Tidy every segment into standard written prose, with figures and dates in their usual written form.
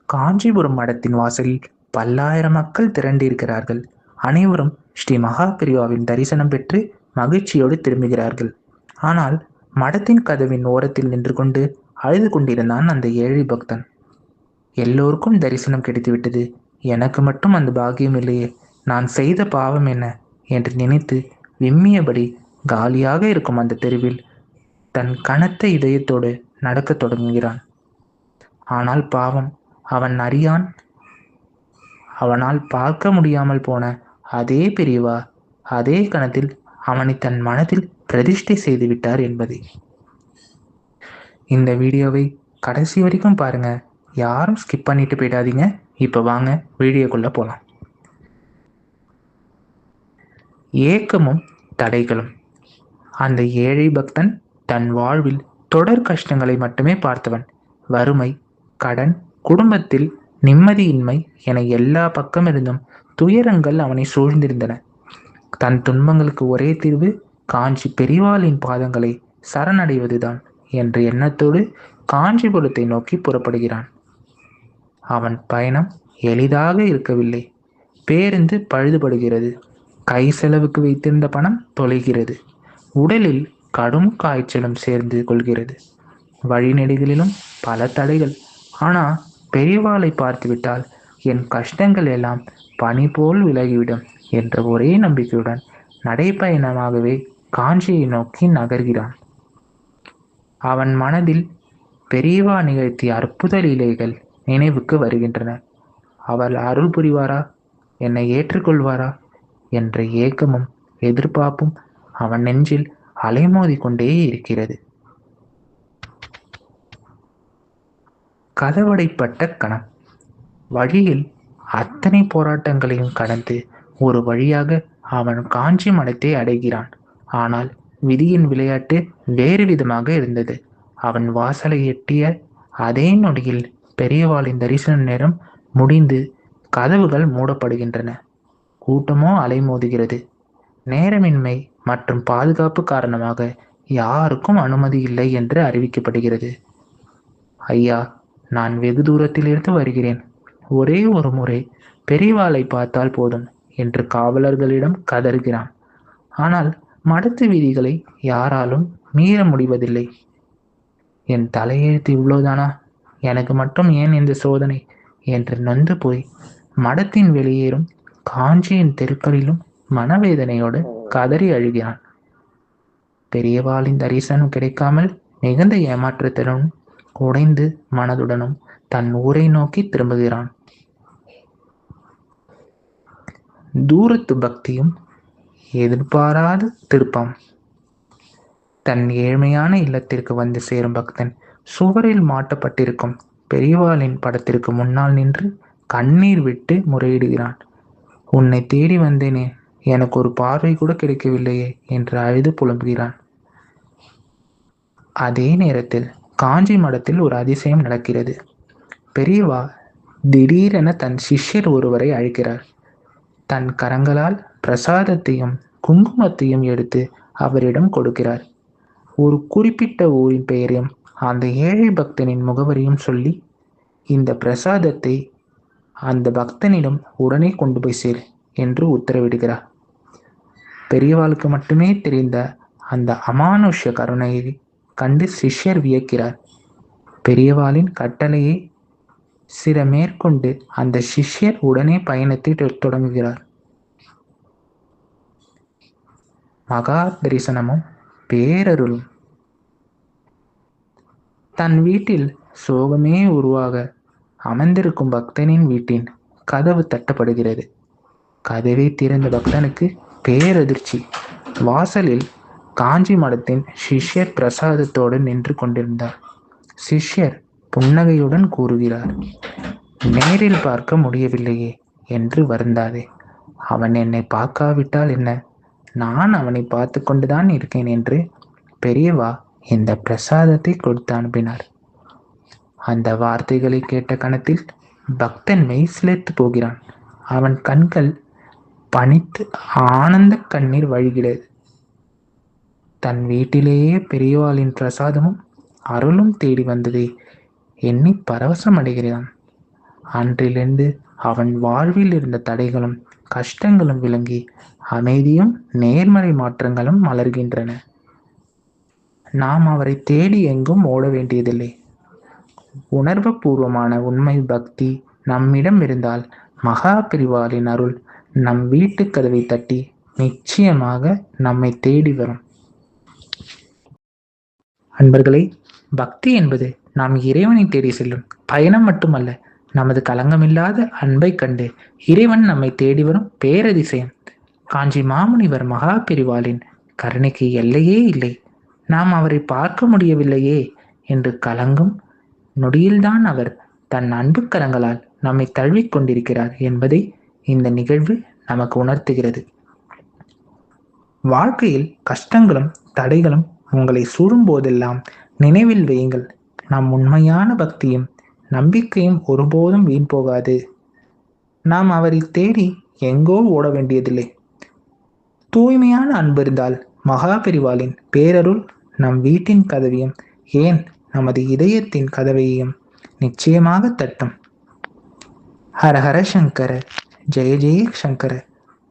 காஞ்சிபுரம் மடத்தின் வாசலில் பல்லாயிரம் மக்கள் திரண்டிருக்கிறார்கள். அனைவரும் ஸ்ரீ மகா பெரிவாவின் தரிசனம் பெற்று மகிழ்ச்சியோடு திரும்புகிறார்கள். ஆனால் மடத்தின் கதவின் ஓரத்தில் நின்று கொண்டு அழுது கொண்டிருந்தான் அந்த ஏழை பக்தன். எல்லோருக்கும் தரிசனம் கிடைத்துவிட்டது, எனக்கு மட்டும் அந்த பாக்கியம் இல்லையே, நான் செய்த பாவம் என்ன என்று நினைத்து விம்மியபடி காலியாக இருக்கும் அந்த தெருவில் தன் கனத்த இதயத்தோடு நடக்கத் தொடங்குகிறான். ஆனால் பாவம், அவன் அறியான், அவனால் பார்க்க முடியாமல் போன அதே பெரியவா அதே கணத்தில் அவனை தன் மனதில் பிரதிஷ்டை செய்து விட்டார் என்பதை. இந்த வீடியோவை கடைசி வரைக்கும் பாருங்க, யாரும் ஸ்கிப் பண்ணிட்டு போயிடாதீங்க. இப்போ வாங்க வீடியோக்குள்ள போகலாம். ஏக்கமும் தடைகளும். அந்த ஏழை பக்தன் தன் வாழ்வில் தொடர் கஷ்டங்களை மட்டுமே பார்த்தவன். வறுமை, கடன், குடும்பத்தில் நிம்மதியின்மை என எல்லா பக்கமிருந்தும் துயரங்கள் அவனை சூழ்ந்திருந்தன. தன் துன்பங்களுக்கு ஒரே தீர்வு காஞ்சி பெரிவாளின் பாதங்களை சரணடைவதுதான் என்ற எண்ணத்தோடு காஞ்சிபுரத்தை நோக்கி புறப்படுகிறான். அவன் பயணம் எளிதாக இருக்கவில்லை. பேருந்து பழுதுபடுகிறது, கை செலவுக்கு வைத்திருந்த பணம் தொலைகிறது, உடலில் கடும் காய்ச்சலும் சேர்ந்து கொள்கிறது. வழிநெடுகளிலும் பல தடைகள். ஆனால் பெரியவாளை பார்த்துவிட்டால் என் கஷ்டங்கள் எல்லாம் பனி போல் விலகிவிடும் என்ற ஒரே நம்பிக்கையுடன் நடைப்பயணமாகவே காஞ்சியை நோக்கி நகர்கிறான். அவன் மனதில் பெரியவா நிகழ்த்திய அற்புத லீலைகள் நினைவுக்கு வருகின்றன. அவள் அருள் புரிவாரா, என்னை ஏற்றுக்கொள்வாரா என்ற ஏக்கமும் எதிர்பார்ப்பும் அவன் நெஞ்சில் அலைமோதி கொண்டே இருக்கிறது. கதவடைப்பட்ட கணம். வழியில் அத்தனை போராட்டங்களையும் கடந்து ஒரு வழியாக அவன் காஞ்சி மடத்தை அடைகிறான். ஆனால் விதியின் விளையாட்டு வேறு விதமாக இருந்தது. அவன் வாசலை எட்டிய அதே நொடியில் பெரியவாளின் தரிசன நேரம் முடிந்து கதவுகள் மூடப்படுகின்றன. கூட்டமோ அலைமோதுகிறது. நேரமின்மை மற்றும் பாதுகாப்பு காரணமாக யாருக்கும் அனுமதி இல்லை என்று அறிவிக்கப்படுகிறது. ஐயா, நான் வெகு தூரத்திலிருந்து வருகிறேன், ஒரே ஒரு முறை பெரியவாளை பார்த்தால் போதும் என்று காவலர்களிடம் கதறுகிறான். ஆனால் மடத்து விதிகளை யாராலும் மீற முடிவதில்லை. என் தலையெழுத்து இவ்வளவுதானா, எனக்கு மட்டும் ஏன் இந்த சோதனை என்று நொந்து போய் மடத்தின் வெளியேறும் காஞ்சியின் தெருக்களிலும் மனவேதனையோடு கதறி அழுகிறான். பெரியவாளின் தரிசனம் கிடைக்காமல் மிகுந்த ஏமாற்றத்துடனும் உடைந்து மனதுடனும் தன் ஊரை நோக்கி திரும்புகிறான். தூரத்து பக்தியும் எதிர்பாராத திருப்பம். தன் ஏழ்மையான இல்லத்திற்கு வந்து சேரும் பக்தன் சுவரில் மாட்டப்பட்டிருக்கும் பெரியவாளின் படத்திற்கு முன்னால் நின்று கண்ணீர் விட்டு முறையிடுகிறான். உன்னை தேடி வந்தேனே, எனக்கு ஒரு பார்வை கூட கிடைக்கவில்லையே என்று அழுது புலம்புகிறான். அதே நேரத்தில் காஞ்சி மடத்தில் ஒரு அதிசயம் நடக்கிறது. பெரியவா திடீரென தன் சிஷ்யர் ஒருவரை அழைக்கிறார். தன் கரங்களால் பிரசாதத்தையும் குங்குமத்தையும் எடுத்து அவரிடம் கொடுக்கிறார். ஒரு குறிப்பிட்ட ஊரின் பெயரையும் அந்த ஏழை பக்தனின் முகவரியும் சொல்லி, இந்த பிரசாதத்தை அந்த பக்தனிடம் உடனே கொண்டு போய் சேர் என்று உத்தரவிடுகிறார். பெரியவாளுக்கு மட்டுமே தெரிந்த அந்த அமானுஷ்ய கருணையை கண்டு சிஷ்யர் வியக்கிறார். பெரியவாளின் கட்டளையை சில மேற்கொண்டு அந்த சிஷ்யர் உடனே பயணத்தை தொடங்குகிறார். மகா தரிசனமும் பேரருளும். தன் வீட்டில் சோகமே உருவாக அமர்ந்திருக்கும் பக்தனின் வீட்டின் கதவு தட்டப்படுகிறது. கதவை திறந்த பக்தனுக்கு பேரதிர்ச்சி. வாசலில் காஞ்சி மடத்தின் சிஷ்யர் பிரசாதத்தோடு நின்று கொண்டிருந்தார். சிஷ்யர் புன்னகையுடன் கூறுகிறார், நேரில் பார்க்க முடியவில்லையே என்று வருந்தாதே. அவன் என்னை பார்க்காவிட்டால் என்ன, நான் அவனை பார்த்து கொண்டுதான் இருக்கேன் என்று பெரியவா இந்த பிரசாதத்தை கொடுத்து அனுப்பினார். அந்த வார்த்தைகளை கேட்ட கணத்தில் பக்தன் மெய் சிலிர்த்து போகிறான். அவன் கண்கள் பனித்து ஆனந்த கண்ணீர் வழிகிறது. தன் வீட்டிலேயே பெரியவாளின் பிரசாதமும் அருளும் தேடி வந்ததை எண்ணி பரவசம் அடைகிறான். அன்றிலிருந்து அவன் வாழ்வில் இருந்த தடைகளும் கஷ்டங்களும் விலகி அமைதியும் நேர்மறை மாற்றங்களும் மலர்கின்றன. நாம் அவரை தேடி எங்கும் ஓட வேண்டியதில்லை. உணர்வுபூர்வமான உண்மை பக்தி நம்மிடம் இருந்தால் மகா பெரிவாளின் அருள் நம் வீட்டு கதவை தட்டி நிச்சயமாக நம்மை தேடி வரும். அன்பர்களே, பக்தி என்பது நாம் இறைவனை தேடி செல்லும் பயணம் மட்டுமல்ல, நமது களங்கமில்லாத அன்பை கண்டு இறைவன் நம்மை தேடி வரும் பேரதிசயம். காஞ்சி மாமுனிவர் மகா பெரிவாளின் கருணைக்கு எல்லையே இல்லை. நாம் அவரை பார்க்க முடியவில்லையே என்று கலங்கும் நொடியில்தான் அவர் தன் அன்பு கரங்களால் நம்மை தழுவிக் கொண்டிருக்கிறார் என்பதை இந்த நிகழ்வு நமக்கு உணர்த்துகிறது. வாழ்க்கையில் கஷ்டங்களும் தடைகளும் உங்களை சூழும் போதெல்லாம் நினைவில் வையுங்கள், நம் உண்மையான பக்தியும் நம்பிக்கையும் ஒருபோதும் வீண் போகாது. நாம் அவரை தேடி எங்கோ ஓட வேண்டியதில்லை. தூய்மையான அன்பு இருந்தால் மகா பெரிவாளின் பேரருள் நம் வீட்டின் கதவையும், ஏன் நமது இதயத்தின் கதவையும் நிச்சயமாக தட்டும். ஹரஹர சங்கர, ஜெய ஜெய சங்கர,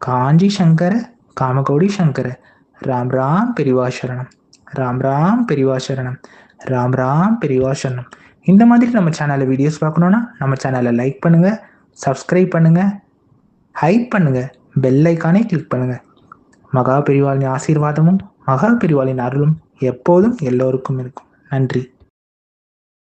காஞ்சி சங்கர, காமகோடி சங்கர, ராம் ராம் பெரிவா சரணம், ராம் ராம் பெரிவா சரணம், ராம் ராம் பெரிவா சரணம். இந்த மாதிரி நம்ம சேனலில் வீடியோஸ் பார்க்கணுன்னா நம்ம சேனலை லைக் பண்ணுங்கள், சப்ஸ்கிரைப் பண்ணுங்கள், ஹைப் பண்ணுங்கள், பெல் ஐக்கானே கிளிக் பண்ணுங்கள். மகா பெரிவாளின் ஆசீர்வாதமும் மகா பெரிவாளின் அருளும் எப்போதும் எல்லோருக்கும் இருக்கும். நன்றி.